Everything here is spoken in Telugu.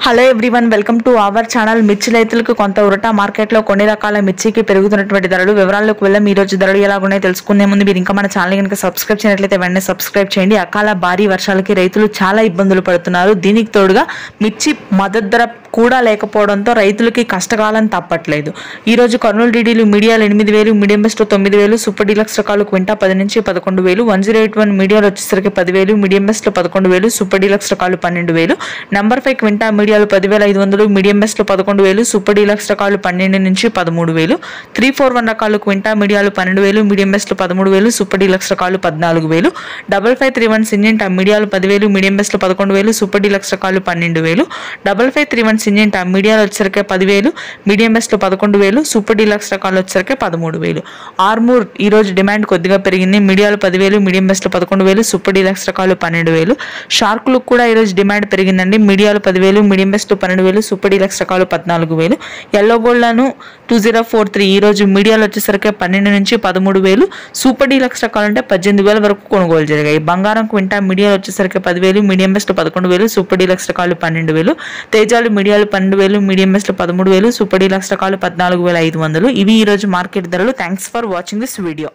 Hello everyone, welcome to our channel. మిర్చి రైతులకు కొంత ఉరట మార్కెట్లో కొన్ని రకాల మిర్చికి పెరుగుతున్నటువంటి ధరలు వివరాల్లోకి వెళ్ళాం. ఈ రోజు ధరలు ఎలా ఉన్నాయో తెలుసుకునే ముందు మీరు ఇంకా మన ఛానల్ కనుక సబ్స్క్రైబ్ చేయనట్లయితే వెంటనే సబ్స్క్రైబ్ చేయండి. అకాల భారీ వర్షాలకి రైతులు చాలా ఇబ్బందులు పడుతున్నారు. దీనికి తోడుగా మిర్చి మద్దతు ధర కూడా లేకపోవడంతో రైతులకి కష్టకాలం తప్పట్లేదు. ఈ రోజు కర్నూలు డీడీలు మీడియాలు 8,000, మీడియం బెస్ట్ 9,000, సూపర్ డీలక్స్ రకాలు క్వింటా 10 నుంచి 11,000, 1081 మీడియాలు వచ్చేసరికి 10,000, మీడియం బెస్ట్ 11,000, సూపర్ డీలక్స్ రకాలు 12,000, నెంబర్ 5 క్వింటా మీడియాలు 10,500, మీడియం బెస్ట్ 11,000, సూపర్ డీలక్స్ రకాలు 12 నుంచి 13,000, 341 రకాలు క్వింటా మీడియాలు 12,000, మీడియం బెస్ట్ 13,000, సూపర్ డీలక్స్ రకాలు 14,000, 5531 సింజెంటా మీడియాలు 10,000, మీడియం బెస్ట్ 11,000, సూపర్ డీలక్స్ రకాలు 12,000, 5531 సింజెంటా మీడియాలు వచ్చేసరికి 10,000, మీడియం బెస్ట్ 11,000, సూపర్ డీలక్స్ రకాలు వచ్చేసరికి 13,000. ఆర్మూర్ ఈ రోజు డిమాండ్ కొద్దిగా పెరిగింది. మీడియాలు 10,000, మీడియం బెస్ట్ 11,000, సూపర్ డీలక్స్ రకాలు 12,000. షార్కులు కూడా ఈ రోజు డిమాండ్ పెరిగిందండి. మీడియాలు 10,000, మీడియం బెస్ట్ 12,000, సూపర్ డీలక్స్ రకాలు 14,000. ఎల్లో గోల్డ్లను 2043 ఈ రోజు మీడియాలు వచ్చేసరికి 12 నుంచి 13,000, సూపర్ డీలక్స్ రకాలు అంటే 18,000 వరకు కొనుగోలు జరిగాయి. బంగారం క్వింటా మీడియాలు వచ్చేసరికి 10,000, మీడియం బెస్ట్ 11,000, సూపర్ డీలక్స్ రకాలు 12,000. తేజాలు మీడియాలు 12,000, మీడియం బెస్ట్ 13,000, సూపర్ డీలక్స్ రకాలు 14,500. ఇవి ఈ రోజు మార్కెట్ ధరలు. Thanks for watching this video.